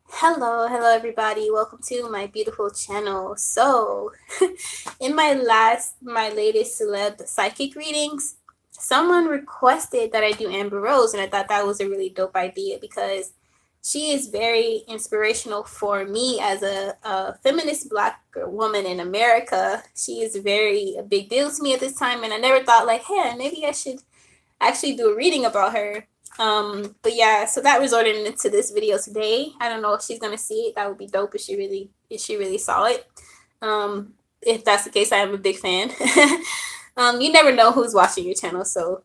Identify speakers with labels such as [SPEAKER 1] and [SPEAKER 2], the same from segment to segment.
[SPEAKER 1] Hello everybody. Welcome to my beautiful channel. So, in my latest celeb psychic readings, someone requested that I do Amber Rose, and I thought that was a really dope idea because she is very inspirational for me as a feminist black woman in America. She is a big deal to me at this time, and I never thought like, hey, maybe I should actually do a reading about her. But yeah, so that resulted into this video today. I don't know if she's gonna see it. That would be dope if she really saw it. If that's the case, I am a big fan. You never know who's watching your channel, so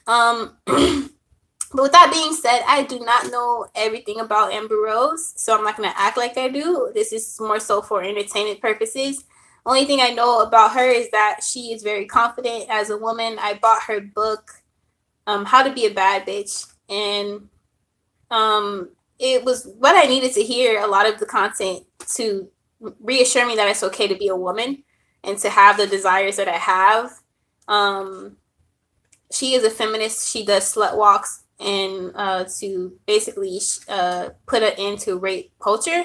[SPEAKER 1] um but with that being said, I do not know everything about Amber Rose, so I'm not gonna act like I do. This is more so for entertainment purposes. Only thing I know about her is that she is very confident as a woman. I bought her book, How to Be a Bad Bitch, and it was what I needed to hear. A lot of the content to reassure me that it's okay to be a woman and to have the desires that I have. She is a feminist. She does slut walks and to basically put an end to rape culture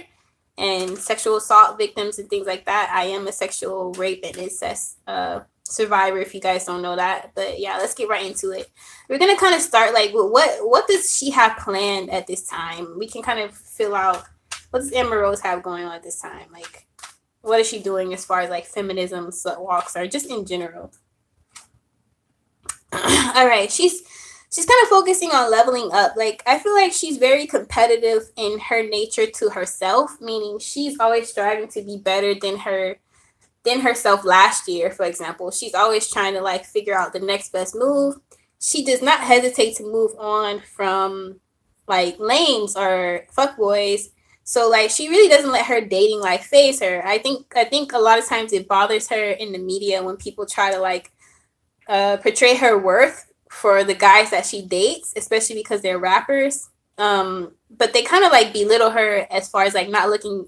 [SPEAKER 1] and sexual assault victims and things like that. I am a sexual rape and incest survivor, if you guys don't know that. But yeah, let's get right into it. We're gonna kind of start like with what does she have planned at this time? We can kind of fill out what does Amber Rose have going on at this time. Like, what is she doing as far as like feminism, slut walks, or just in general? All right, she's kind of focusing on leveling up. Like, I feel like she's very competitive in her nature to herself, meaning she's always striving to be better than herself last year, for example. She's always trying to like figure out the next best move. She does not hesitate to move on from like lames or fuckboys. So like she really doesn't let her dating life phase her. I think a lot of times it bothers her in the media when people try to like portray her worth for the guys that she dates, especially because they're rappers. But they kind of like belittle her as far as like not looking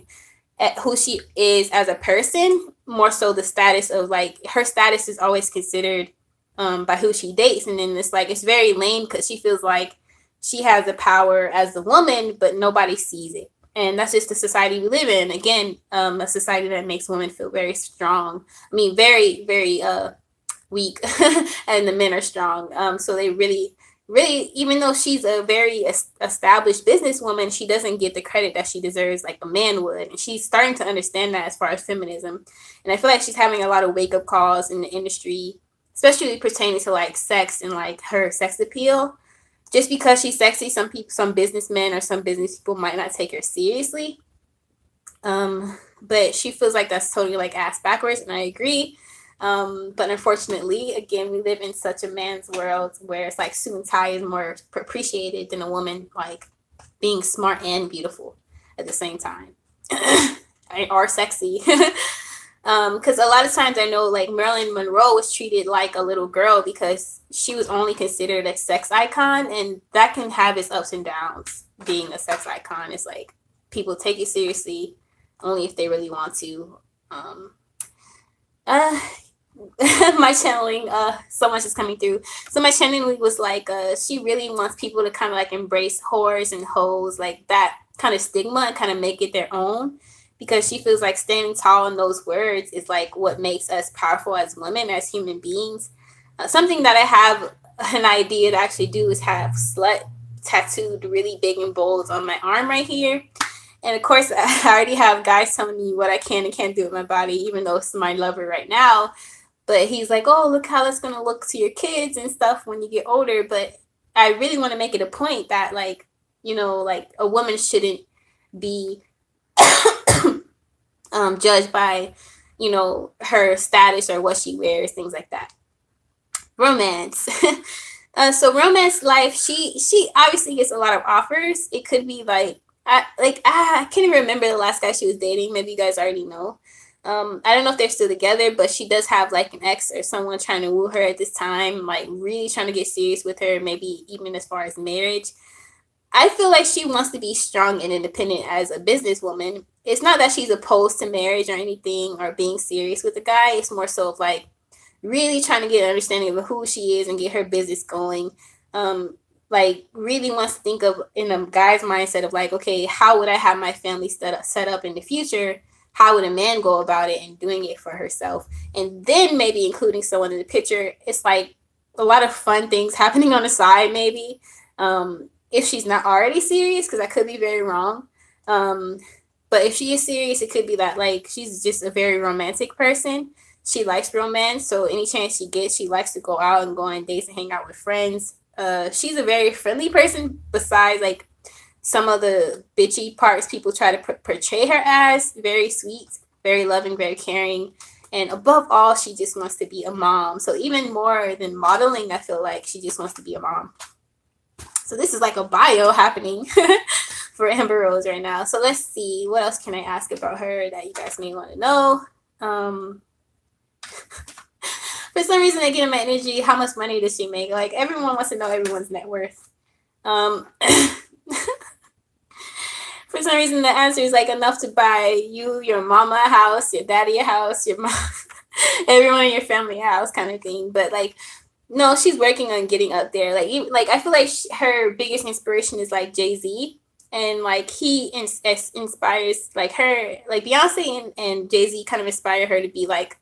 [SPEAKER 1] at who she is as a person, more so the status of like her status is always considered by who she dates. And then it's like it's very lame because she feels like she has the power as a woman, but nobody sees it. And that's just the society we live in. Again, a society that makes women feel very strong. I mean, very weak, and the men are strong. So they really, even though she's a very established businesswoman, she doesn't get the credit that she deserves like a man would. And she's starting to understand that as far as feminism. And I feel like she's having a lot of wake up calls in the industry, especially pertaining to like sex and like her sex appeal. Just because she's sexy, some businessmen or some business people might not take her seriously. But she feels like that's totally like ass backwards, and I agree. But unfortunately, again, we live in such a man's world where it's like suit and tie is more appreciated than a woman like being smart and beautiful at the same time, or sexy. Because a lot of times I know like Marilyn Monroe was treated like a little girl because she was only considered a sex icon, and that can have its ups and downs. Being a sex icon is like people take it seriously only if they really want to. Uh, my channeling, so much is coming through. So my channeling was like, she really wants people to kind of like embrace whores and hoes, like that kind of stigma, and kind of make it their own, because she feels like standing tall in those words is like what makes us powerful as women, as human beings. Something that I have an idea to actually do is have slut tattooed really big and bold on my arm right here. And of course, I already have guys telling me what I can and can't do with my body, even though it's my lover right now. But he's like, oh, look how that's going to look to your kids and stuff when you get older. But I really want to make it a point that, like, like a woman shouldn't be judged by, her status or what she wears, things like that. Romance. So romance life, she obviously gets a lot of offers. It could be like, I can't even remember the last guy she was dating. Maybe you guys already know. I don't know if they're still together, but she does have like an ex or someone trying to woo her at this time, like really trying to get serious with her, maybe even as far as marriage. I feel like she wants to be strong and independent as a businesswoman. It's not that she's opposed to marriage or anything or being serious with a guy. It's more so of like really trying to get an understanding of who she is and get her business going. like really wants to think of in a guy's mindset of like, okay, how would I have my family set up in the future? How would a man go about it and doing it for herself? And then maybe including someone in the picture. It's like a lot of fun things happening on the side, maybe. If she's not already serious, because I could be very wrong. But if she is serious, it could be that like she's just a very romantic person. She likes romance, so any chance she gets, she likes to go out and go on dates and hang out with friends. She's a very friendly person. Besides, like some of the bitchy parts people try to portray her as, very sweet, very loving, very caring, and above all, she just wants to be a mom. So even more than modeling, I feel like she just wants to be a mom. So this is like a bio happening for Amber Rose right now. So let's see, what else can I ask about her that you guys may want to know? For some reason, I get in my energy, how much money does she make? Like, everyone wants to know everyone's net worth. For some reason, the answer is like enough to buy you, your mama a house, your daddy a house, your mom, everyone in your family a house, kind of thing. But like, no, she's working on getting up there. Like, even, like I feel like her biggest inspiration is like Jay-Z, and like he inspires like her, like Beyonce and Jay-Z kind of inspire her to be like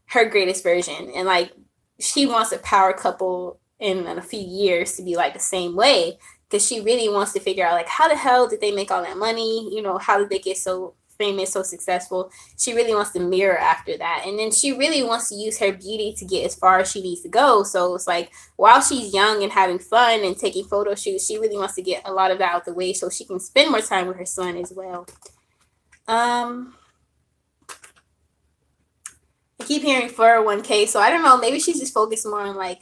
[SPEAKER 1] her greatest version, and like she wants a power couple in a few years to be like the same way, because she really wants to figure out like how the hell did they make all that money, you know, how did they get so famous, so successful. She really wants to mirror after that, and then she really wants to use her beauty to get as far as she needs to go. So it's like while she's young and having fun and taking photo shoots, she really wants to get a lot of that out the way so she can spend more time with her son as well. I keep hearing 401k, so I don't know. Maybe she's just focused more on like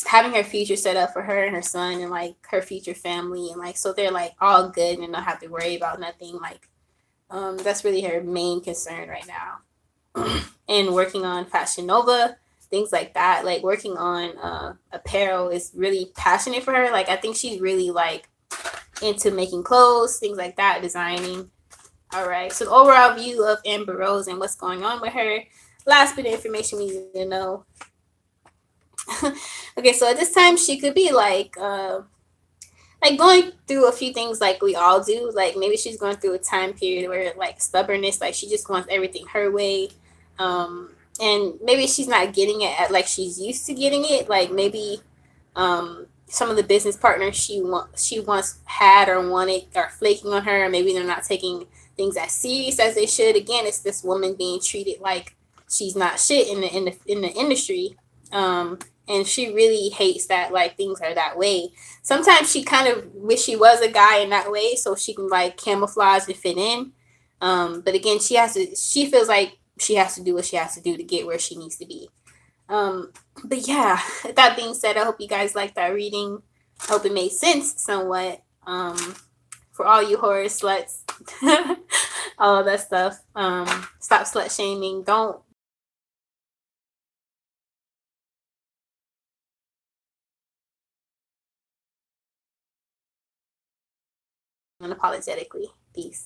[SPEAKER 1] having her future set up for her and her son and like her future family, and like so they're like all good and don't have to worry about nothing. Like, that's really her main concern right now. And working on Fashion Nova, things like that. Like working on apparel is really passionate for her. Like I think she's really like into making clothes, things like that, designing. All right, so the overall view of Amber Rose and what's going on with her. Last bit of information we need to know. Okay, so at this time she could be like going through a few things like we all do. Like maybe she's going through a time period where like stubbornness, like she just wants everything her way. And maybe she's not getting it at like she's used to getting it. Like maybe some of the business partners she once had or wanted are flaking on her, or maybe they're not taking things as serious as they should. Again, it's this woman being treated like she's not shit in the industry. And she really hates that like things are that way. Sometimes she kind of wish she was a guy in that way so she can like camouflage and fit in. But again, she feels like she has to do what she has to do to get where she needs to be. But yeah, that being said, I hope you guys liked that reading. I hope it made sense somewhat. For all you horror sluts, all of that stuff. Stop slut shaming. Don't unapologetically. Peace.